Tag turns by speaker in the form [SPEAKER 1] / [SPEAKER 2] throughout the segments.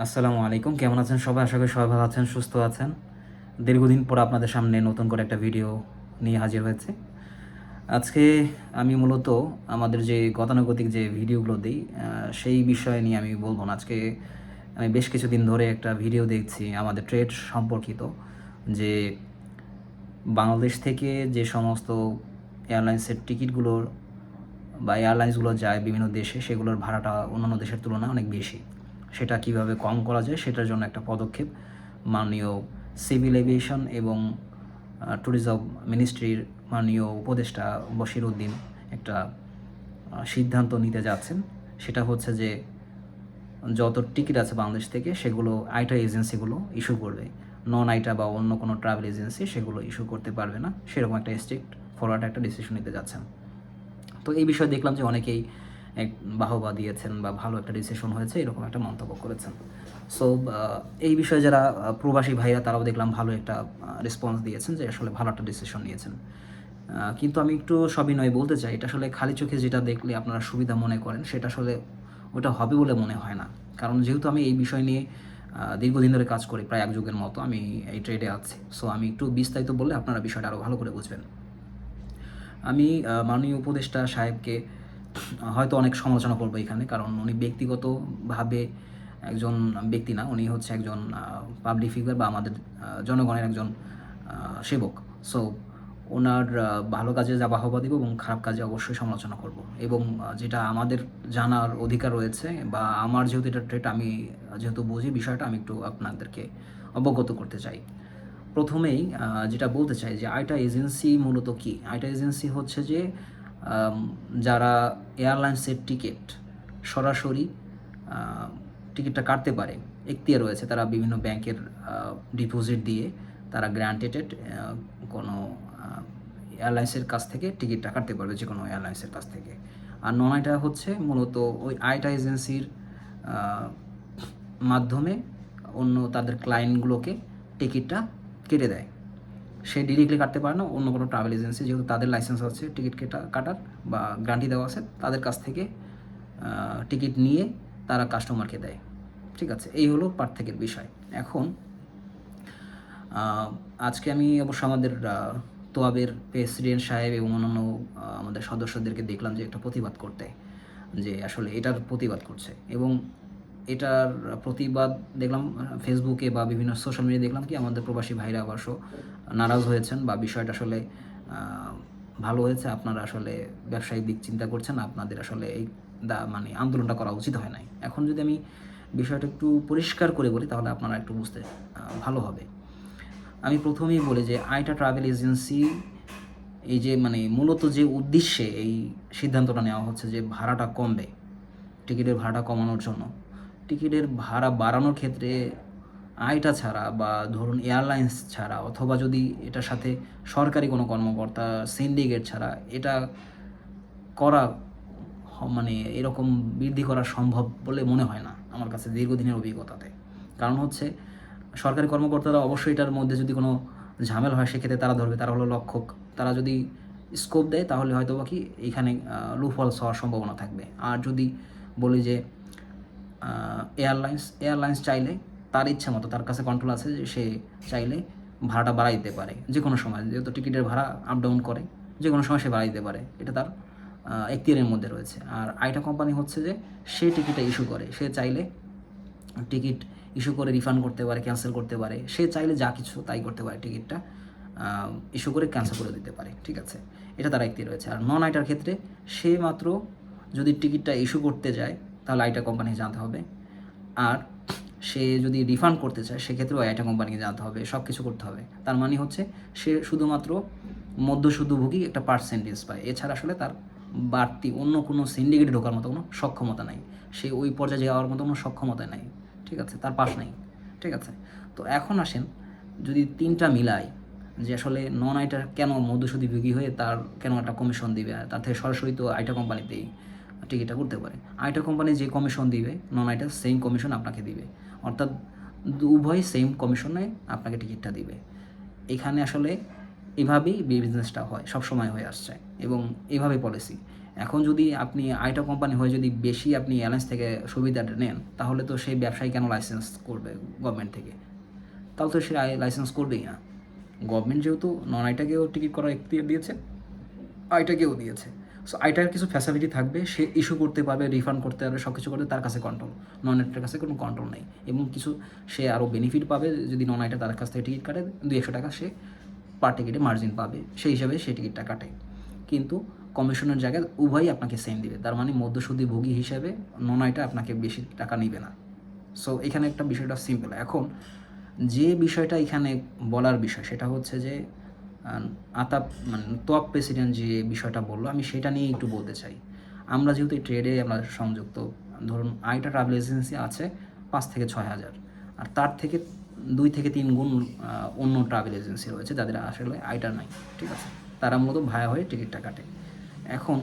[SPEAKER 1] আসসালামু আলাইকুম। কেমন আছেন সবাই? আশা করি সবাই ভালো আছেন, সুস্থ আছেন। দীর্ঘদিন পর আপনাদের সামনে নতুন করে একটা ভিডিও নিয়ে হাজির হয়েছি। আজকে আমি মূলত আমাদের যে গতানুগতিক যে ভিডিওগুলো দিই, সেই বিষয় নিয়ে আমি বলব না। আজকে আমি বেশ কিছুদিন ধরে একটা ভিডিও দেখছি আমাদের ট্রেড সম্পর্কিত, যে বাংলাদেশ থেকে যে সমস্ত এয়ারলাইন্সের টিকিটগুলোর বা এয়ারলাইন্সগুলো যায় বিভিন্ন দেশে, সেগুলোর ভাড়াটা অন্যান্য দেশের তুলনায় অনেক বেশি। সেটা কিভাবে কম করা যায় সেটার জন্য একটা পদক্ষেপ মাননীয় সিভিল এভিয়েশন এবং ট্যুরিজম মিনিস্ট্রির মাননীয় উপদেষ্টা বশির উদ্দিন একটা সিদ্ধান্ত নিতে যাচ্ছেন। সেটা হচ্ছে যে যত টিকিট আছে বাংলাদেশ থেকে সেগুলো আইটা এজেন্সিগুলো ইস্যু করবে, নন আইটা বা অন্য কোনো ট্রাভেল এজেন্সি সেগুলো ইস্যু করতে পারবে না। সেরকম একটা স্ট্রিক্ট ফরওয়ার্ড একটা ডিসিশন নিতে যাচ্ছেন। তো এই বিষয়ে দেখলাম যে অনেকেই এক বাহবা দিয়েছেন বা ভালো একটা ডিসিশন হয়েছে এরকম একটা মন্তব্য করেছেন। সো এই বিষয়ে যারা প্রবাসী ভাইরা তারাও দেখলাম ভালো একটা রেসপন্স দিয়েছেন যে আসলে ভালো একটা ডিসিশন নিয়েছেন। কিন্তু আমি একটু সবিনয়ে বলতে চাই, এটা আসলে খালি চোখে যেটা দেখলে আপনারা সুবিধা মনে করেন সেটা আসলে ওটা হবে বলে মনে হয় না। কারণ যেহেতু আমি এই বিষয় নিয়ে দীর্ঘদিন ধরে কাজ করি, প্রায় এক যুগের মতো আমি এই ট্রেডে আছি। সো আমি একটু বিস্তারিত বললে আপনারা বিষয়টা আরও ভালো করে বুঝবেন। আমি মাননীয় উপদেষ্টা সাহেবকে হয়তো অনেক সমালোচনা করবো এখানে, কারণ উনি ব্যক্তিগতভাবে একজন ব্যক্তি না, উনি হচ্ছে একজন পাবলিক ফিগার বা আমাদের জনগণের একজন সেবক। সো ওনার ভালো কাজে যা বাহবা দিব এবং খারাপ কাজে অবশ্যই সমালোচনা করব। এবং যেটা আমাদের জানার অধিকার রয়েছে বা আমার যেহেতু এটা ট্রেড, আমি যেহেতু বুঝি বিষয়টা, আমি একটু আপনাদেরকে অবগত করতে চাই। প্রথমেই যেটা বলতে চাই যে আইটা এজেন্সি মূলত কী? আইটা এজেন্সি হচ্ছে যে আম যারা এয়ারলাইন্সের টিকিট সরাসরি আ টিকিটটা কাটতে পারে, এখতিয়ার রয়েছে। তারা বিভিন্ন ব্যাংকের ডিপোজিট দিয়ে তারা গ্রান্টেটেড কোনো আ এয়ারলাইন্সের কাছ থেকে টিকিটটা কাটতে পারবে, যেকোনো এয়ারলাইন্সের কাছ থেকে। আর নন আইটা হচ্ছে মূলত ওই আইটা এজেন্সির আ মাধ্যমে অন্য তাদের ক্লায়েন্টগুলোকে টিকিটটা কেটে দেয়। সে ডিরেক্টলি কাটতে পারে না, অন্য কোনো ট্রাভেল এজেন্সি যেহেতু তাদের লাইসেন্স আছে টিকিট কাটার বা গ্যারান্টি দেওয়া আছে, তাদের কাছ থেকে টিকিট নিয়ে তারা কাস্টমারকে দেয়। ঠিক আছে? এই হলো পার্থক্যের বিষয়। এখন আজকে আমি অবশ্য আমাদের তোয়াবের প্রেসিডেন্ট সাহেব এবং অন্যান্য আমাদের সদস্যদেরকে দেখলাম যে একটা প্রতিবাদ করতে, যে আসলে এটার প্রতিবাদ করছে। এবং এটার প্রতিবাদ দেখলাম ফেসবুকে বা বিভিন্ন সোশ্যাল মিডিয়ায় দেখলাম কি আমাদের প্রবাসী ভাইরা অবশ্য নারাজ হয়েছেন, বা বিষয়টা আসলে ভালো হয়েছে। আপনারা আসলে ব্যবসায়িক দিক চিন্তা করছেন, আপনাদের আসলে এই মানে আন্দোলনটা করা উচিত হয় নাই। এখন যদি আমি বিষয়টা একটু পরিষ্কার করে বলি তাহলে আপনারা একটু বুঝতে ভালো হবে। আমি প্রথমেই বলি যে আইটা ট্রাভেল এজেন্সি এই যে মানে মূলত যে উদ্দেশ্যে এই সিদ্ধান্তটা নেওয়া হচ্ছে যে ভাড়াটা কমবে, টিকিটের ভাড়াটা কমানোর জন্য। টিকিটের ভাড়া বাড়ানোর ক্ষেত্রে আইটা ছাড়া বা ধরুন এয়ারলাইন্স ছাড়া, অথবা যদি এটার সাথে সরকারি কোনো কর্মকর্তা সিন্ডিকেট ছাড়া এটা করা মানে এরকম বৃদ্ধি করা সম্ভব বলে মনে হয় না আমার কাছে দীর্ঘদিনের অভিজ্ঞতাতে। কারণ হচ্ছে সরকারি কর্মকর্তারা অবশ্যই এটার মধ্যে যদি কোনো ঝামেলা হয় সেক্ষেত্রে তারা ধরবে, তারা হলো রক্ষক। তারা যদি স্কোপ দেয় তাহলে হয়তো বা কি এইখানে লুফলস হওয়ার সম্ভাবনা থাকবে। আর যদি বলি যে এয়ারলাইন্স চাইলে তার ইচ্ছা মতো, তার কাছে কন্ট্রোল আছে যে সে চাইলে ভাড়াটা বাড়াই দিতে পারে যে কোনো সময়, যেহেতু টিকিটের ভাড়া আপ ডাউন করে, যে কোনো সময় সে বাড়াই দিতে পারে, এটা তার এখতিয়ারের মধ্যে রয়েছে। আর আইটা কোম্পানি হচ্ছে যে সে টিকিটটা ইস্যু করে, সে চাইলে টিকিট ইস্যু করে রিফান্ড করতে পারে, ক্যান্সেল করতে পারে, সে চাইলে যা কিছু তাই করতে পারে, টিকিটটা ইস্যু করে ক্যান্সেল করে দিতে পারে। ঠিক আছে? এটা তার এখতিয়ার রয়েছে। আর নন আইটার ক্ষেত্রে সে মাত্র যদি টিকিটটা ইস্যু করতে যায় তাহলে আইটা কোম্পানি জানতে হবে। আর সে যদি রিফান্ড করতে চায় সেক্ষেত্রেও আইটা কোম্পানিকে জানতে হবে, সব কিছু করতে হবে। তার মানে হচ্ছে সে শুধুমাত্র মধ্যসূদভোগী একটা পার্সেন্টেজ পায়, এছাড়া আসলে তার বাড়তি অন্য কোনো সিন্ডিকেটে ঢোকার মতো কোনো সক্ষমতা নাই, সে ওই পর্যায়ে যাওয়ার মতো কোনো সক্ষমতা নাই। ঠিক আছে? তার পাশ নাই। ঠিক আছে? তো এখন আসেন যদি তিনটা মিলাই, যে আসলে নন আইটা কেন মধ্যসূদভোগী হয়ে তার কেন একটা কমিশন দিবে, তার থেকে সরাসরি তো আইটা কোম্পানিতেই টিকিটটা করতে পারে। আইটা কোম্পানি যে কমিশন দিবে নন আইটা সেম কমিশন আপনাকে দিবে, অর্থাৎ উভয় সেম কমিশনে আপনাকে টিকিটটা দিবে। এখানে আসলে এভাবেই বিজনেসটা হয়, সবসময় হয়ে আসছে এবং এভাবেই পলিসি। এখন যদি আপনি আইটা কোম্পানি হয়ে যদি বেশি আপনি এয়ারলাইন্স থেকে সুবিধাটা নেন, তাহলে তো সেই ব্যবসায়ী কেন লাইসেন্স করবে গভর্নমেন্ট থেকে? তাহলে তো সে লাইসেন্স করবেই না। গভর্নমেন্ট যেহেতু নন আইটাকেও টিকিট করার এখতিয়ার দিয়েছে, আইটাকেও দিয়েছে। সো আইটার কিছু ফ্যাসিলিটি থাকবে, সে ইস্যু করতে পারবে, রিফান্ড করতে পারবে, সব কিছু করতে তার কাছে কন্ট্রোল। নন আইটার কাছে কোনো কন্ট্রোল নেই, এবং কিছু সে আরও বেনিফিট পাবে যদি নন আইটা তার কাছ থেকে টিকিট কাটে, 200 টাকা সে পার টিকিটে মার্জিন পাবে, সেই হিসাবে সে টিকিটটা কাটে। কিন্তু কমিশনের জায়গায় উভয়ই আপনাকে সেম দিবে, তার মানে মধ্যসূদি ভোগী হিসাবে নন আইটা আপনাকে বেশি টাকা নিবে না। সো এখানে একটা বিষয়টা সিম্পল। এখন যে বিষয়টা এখানে বলার বিষয় সেটা হচ্ছে যে আতাপ মানে তোয়াব প্রেসিডেন্ট যে বিষয়টা বললো, আমি সেটা নিয়ে একটু বলতে চাই। আমরা যেহেতু এই ট্রেডে আমরা সংযুক্ত, ধরুন আইটা ট্রাভেল এজেন্সি আছে 5 থেকে 6 হাজার, আর তার থেকে 2 থেকে 3 গুণ অন্য ট্রাভেল এজেন্সি রয়েছে যাদের আসলে আইটা নাই, ঠিক আছে? তারা মূলত ভায়া হয়ে টিকিটটা কাটে। এখন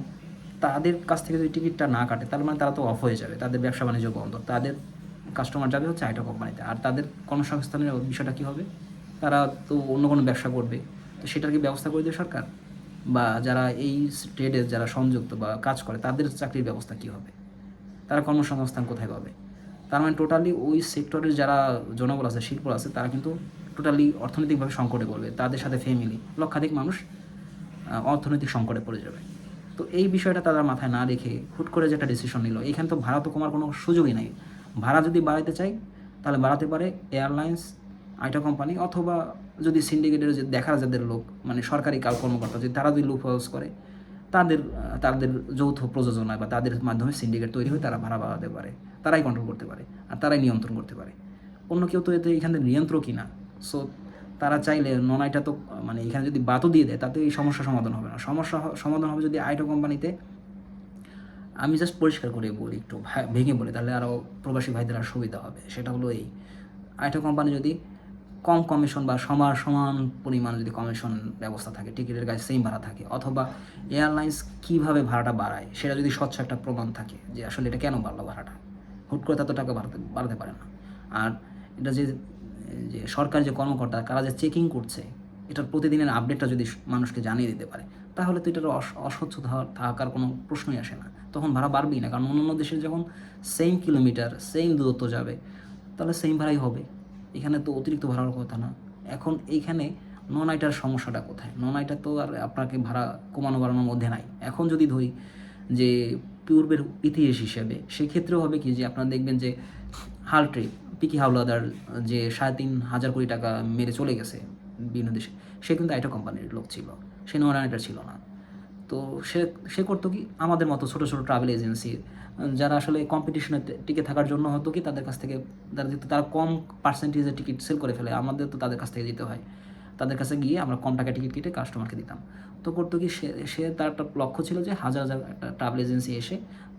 [SPEAKER 1] তাদের কাছ থেকে যদি টিকিটটা না কাটে, তার মানে তারা তো অফ হয়ে যাবে, তাদের ব্যবসা বাণিজ্য বন্ধ, তাদের কাস্টমার যাবে হচ্ছে আইটা কোম্পানিতে, আর তাদের কর্মসংস্থানের বিষয়টা কী হবে? তারা তো অন্য কোনো ব্যবসা করবে, তো সেটার কি ব্যবস্থা করে দেবে সরকার? বা যারা এই ট্রেডে যারা সংযুক্ত বা কাজ করে তাদের চাকরির ব্যবস্থা কী হবে? তারা কর্মসংস্থান কোথায় পাবে? তার মানে টোটালি ওই সেক্টরের যারা জনবল আছে, শিল্প আছে, তারা কিন্তু টোটালি অর্থনৈতিকভাবে সংকটে পড়বে, তাদের সাথে ফ্যামিলি লক্ষাধিক মানুষ অর্থনৈতিক সংকটে পড়ে যাবে। তো এই বিষয়টা তারা মাথায় না রেখে হুট করে যে একটা ডিসিশন নিল, এখানে তো ভাড়া তো কমার কোনো সুযোগই নাই। ভাড়া যদি বাড়াতে চাই তাহলে বাড়াতে পারে এয়ারলাইন্স, আইটা কোম্পানি, অথবা যদি সিন্ডিকেটের যে দেখার যাদের লোক মানে সরকারি কর্মকর্তা যদি তারা যদি লুপ হোলস করে, তাদের তাদের যৌথ প্রযোজনায় বা তাদের মাধ্যমে সিন্ডিকেট তৈরি হয়ে তারা ভাড়া বাড়াতে পারে, তারাই কন্ট্রোল করতে পারে আর তারাই নিয়ন্ত্রণ করতে পারে। অন্য কেউ তো এতে এখানে নিয়ন্ত্রকই না। সো তারা চাইলে নন আইটা তো মানে এখানে যদি বাতও দিয়ে দেয় তাতে এই সমস্যা সমাধান হবে না। সমস্যা সমাধান হবে যদি আইটা কোম্পানিতে, আমি জাস্ট পরিষ্কার করে বলি, একটু ভেঙে বলি, তাহলে আরও প্রবাসী ভাইদের আর সুবিধা হবে। সেটা হলো এই, আইটা কোম্পানি যদি কম কমিশন বা সমান পরিমাণ যদি কমিশন ব্যবস্থা থাকে, টিকিটের গায়ে সেম ভাড়া থাকে, অথবা এয়ারলাইন্স কীভাবে ভাড়াটা বাড়ায় সেটা যদি স্বচ্ছ একটা প্রমাণ থাকে যে আসলে এটা কেন বাড়লো ভাড়াটা, হুট করে তত টাকা বাড়াতে পারে না। আর এটা যে যে সরকারি যে কর্মকর্তা তারা যে চেকিং করছে, এটার প্রতিদিনের আপডেটটা যদি মানুষকে জানিয়ে দিতে পারে, তাহলে তো এটার অস্বচ্ছ থাকার কোনো প্রশ্নই আসে না। তখন ভাড়া বাড়বেই না, কারণ অন্যান্য দেশে যখন সেম কিলোমিটার সেম দূরত্ব যাবে তাহলে সেম ভাড়াই হবে। এখানে তো অতিরিক্ত ভাড়ার কথা না। এখন এইখানে নন আইটার সমস্যাটা কোথায়? নন আইটার তো আর আপনাকে ভাড়া কমানো বাড়ানোর মধ্যে নাই। এখন যদি ধরি যে পূর্বের ইতিহাস হিসেবে, সেক্ষেত্রেও হবে কি যে আপনারা দেখবেন যে হালট্রি পিকি হাওলাদার যে 3,500 কোটি টাকা মেরে চলে গেছে বিভিন্ন দেশে, সে কিন্তু আইটা কোম্পানির লোক ছিল, সে নন আইটার ছিল না। তো সে সে করতো কি, আমাদের মতো ছোটো ছোটো ট্রাভেল এজেন্সি যারা আসলে কম্পিটিশনে টিকে থাকার জন্য হতো কি, তাদের কাছ থেকে তারা কম পার্সেন্টেজে টিকিট সেল করে ফেলে, আমাদের তো তাদের কাছ থেকে যেতে হয়, তাদের কাছে গিয়ে আমরা কম টাকা টিকিট কেটে কাস্টমারকে দিতাম। তো করতো কি, সে তার একটা লক্ষ্য ছিল যে হাজার হাজার একটা ট্রাভেল এজেন্সি এসে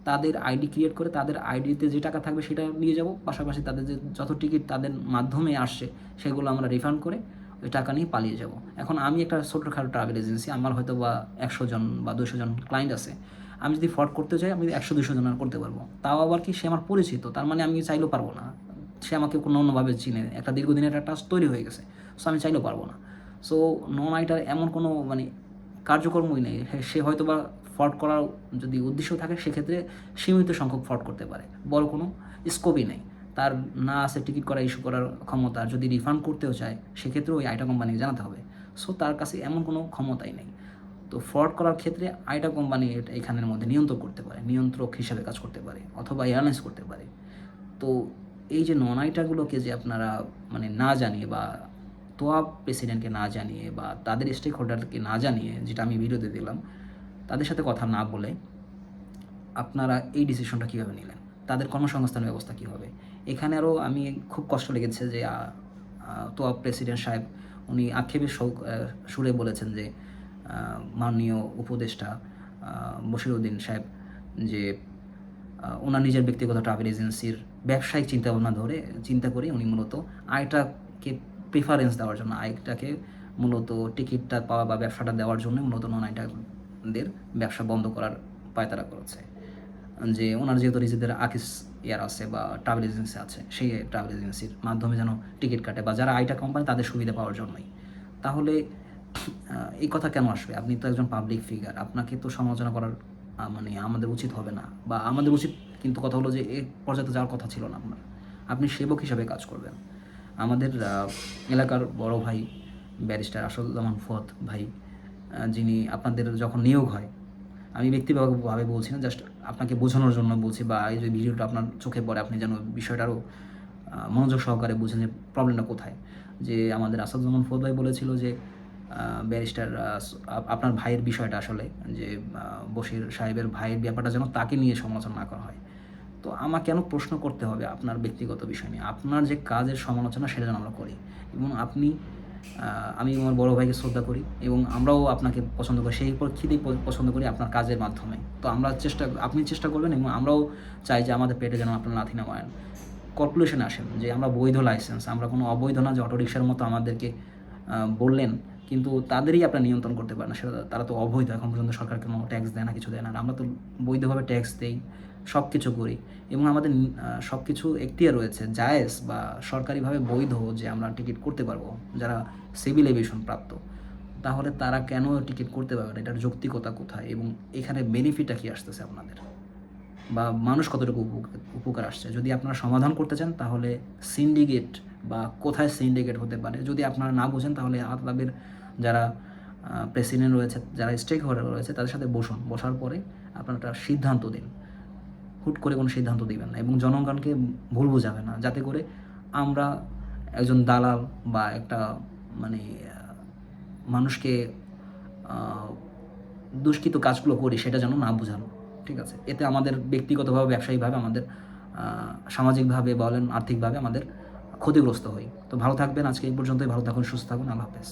[SPEAKER 1] তাদের আইডি ক্রিয়েট করে তাদের আইডিতে যে টাকা থাকবে সেটা নিয়ে যাব, পাশাপাশি তাদের যে যত টিকিট তাদের মাধ্যমে আসছে সেগুলো আমরা রিফান্ড করে ওই টাকা নিয়ে পালিয়ে যাব। এখন আমি একটা ছোটোখাটো ট্রাভেল এজেন্সি, আমার হয়তো বা 100 জন বা 200 জন ক্লায়েন্ট আছে, আমি যদি ফ্রড করতে চাই আমি 100-200 জনের করতে পারবো। তাও আবার কি, সে আমার পরিচিত, তার মানে আমি চাইলেও পারবো না। সে আমাকে কোনো অন্যভাবে চিনে, একটা দীর্ঘদিনের একটা ট্রাস্ট তৈরি হয়ে গেছে, সো আমি চাইলেও পারবো না। সো নন আইটার এমন কোনো মানে কার্যক্রমই নেই। সে হয়তো বা ফ্রড করার যদি উদ্দেশ্য থাকে সেক্ষেত্রে সীমিত সংখ্যক ফ্রড করতে পারে, বড় কোনো স্কোপই নেই তার। না আছে টিকিট করা ইস্যু করার ক্ষমতা, যদি রিফান্ড করতেও চায় সেক্ষেত্রে ওই আইটা কোম্পানিকে জানাতে হবে। সো তার কাছে এমন কোনো ক্ষমতাই নেই। তো ফ্রড করার ক্ষেত্রে আইটা কোম্পানি এখানের মধ্যে নিয়ন্ত্রণ করতে পারে, নিয়ন্ত্রক হিসাবে কাজ করতে পারে, অথবা এয়ারলাইন্স করতে পারে। তো এই যে নন আইটাগুলোকে যে আপনারা মানে না জানিয়ে বা তোয়াব প্রেসিডেন্টকে না জানিয়ে বা তাদের স্টেক হোল্ডারকে না জানিয়ে, যেটা আমি ভিডিওতে দিলাম, তাদের সাথে কথা না বলে আপনারা এই ডিসিশনটা কীভাবে নিলেন? তাদের কর্মসংস্থান ব্যবস্থা কী হবে? এখানে আরও আমি খুব কষ্ট লেগেছে যে তোয়াব প্রেসিডেন্ট সাহেব উনি আক্ষেপের সুরে বলেছেন যে মাননীয় উপদেষ্টা বশিরউদ্দিন সাহেব যে ওনার নিজের ব্যক্তিগত ট্রাভেল এজেন্সির ব্যবসায়িক চিন্তাভাবনা চিন্তা করে উনি মূলত আয়টাকে প্রিফারেন্স দেওয়ার জন্য, আয়টাকে মূলত টিকিটটা পাওয়া বা ব্যবসাটা দেওয়ার জন্য মূলত নন আইটাদের ব্যবসা বন্ধ করার পায়তারা করেছে। যে ওনার যেহেতু নিজেদের আকিস এয়ার আছে বা ট্রাভেল এজেন্সি আছে, সেই ট্রাভেল এজেন্সির মাধ্যমে যেন টিকিট কাটে বা যারা আইটা কোম্পানি তাদের সুবিধা পাওয়ার জন্যই। তাহলে এই কথা কেন আসবে? আপনি তো একজন পাবলিক ফিগার, আপনাকে তো সমালোচনা করার মানে আমাদের উচিত হবে না, বা আমাদের উচিত, কিন্তু কথা হলো যে এই পর্যায়ে যাওয়ার কথা ছিল না আপনার। আপনি সেবক হিসাবে কাজ করবেন। আমাদের এলাকার বড় ভাই ব্যারিস্টার আসাদুজ্জামান ফুয়াদ ভাই, যিনি আপনাদের যখন নিয়োগ হয়, আমি ব্যক্তিগতভাবে বলছি না, জাস্ট আপনাকে বোঝানোর জন্য বলছি, বা এই যে ভিডিওটা আপনার চোখে পড়ে আপনি যেন বিষয়টা আরও মনোযোগ সহকারে বুঝেন যে প্রবলেমটা কোথায়। যে আমাদের আসাদুজ্জামান ফুয়াদ ভাই বলেছিল যে ব্যারিস্টার আপনার ভাইয়ের বিষয়টা আসলে, যে বশির সাহেবের ভাইয়ের ব্যাপারটা যেন তাকে নিয়ে সমালোচনা না করা হয়। তো আমার কেন প্রশ্ন করতে হবে আপনার ব্যক্তিগত বিষয় নিয়ে? আপনার যে কাজের সমালোচনা সেটা যেন আমরা করি, এবং আপনি আমি আমার বড় ভাইকে শ্রদ্ধা করি, এবং আমরাও আপনাকে পছন্দ করি, সেই প্রেক্ষিতেই পছন্দ করি আপনার কাজের মাধ্যমে। তো আমরা আপনি চেষ্টা করবেন, এবং আমরাও চাই যে আমাদের পেটে যেন আপনার লাথি না মারেন। কর্পোরেশনে আসেন যে আমরা বৈধ লাইসেন্স, আমরা কোনো অবৈধ না যে অটোরিকশার মতো আমাদেরকে বললেন, কিন্তু তাদেরই আপনারা নিয়ন্ত্রণ করতে পারেন না, সেটা তারা তো অবৈধ। এখন পর্যন্ত সরকার কোনো ট্যাক্স দেয় না, কিছু দেয় না। আর আমরা তো বৈধভাবে ট্যাক্স দেই, সব কিছু করি, এবং আমাদের সব কিছু এখতিয়ার রয়েছে, জায়েজ বা সরকারিভাবে বৈধ, যে আমরা টিকিট করতে পারবো যারা সিভিল এভিয়েশন প্রাপ্ত। তাহলে তারা কেন টিকিট করতে পারবে না? এটার যৌক্তিকতা কোথায়, এবং এখানে বেনিফিটটা কী আসতেছে আপনাদের, বা মানুষ কতটুকু উপকার আসছে? যদি আপনারা সমাধান করতে চান তাহলে সিন্ডিকেট, বা কোথায় সিন্ডিকেট হতে পারে যদি আপনারা না বোঝেন, তাহলে আতলাবের যারা প্রেসিডেন্ট রয়েছে, যারা স্টেক হোল্ডার রয়েছে, তাদের সাথে বসার পরে আপনারা একটা সিদ্ধান্ত দিন। হুট করে কোনো সিদ্ধান্ত দিবেন না, এবং জনগণকে ভুল বোঝাবেন না, যাতে করে আমরা একজন দালাল বা একটা মানে মানুষকে দুষ্কৃত কাজগুলো করি সেটা যেন না বোঝানো। ঠিক আছে? এতে আমাদের ব্যক্তিগতভাবে, ব্যবসায়িকভাবে, আমাদের সামাজিকভাবে বলেন, আর্থিকভাবে আমাদের ক্ষতিগ্রস্ত হই। তো ভালো থাকবেন। আজকে এই পর্যন্তই। ভালো থাকুন, সুস্থ থাকুন। আল্লাহ হাফেজ।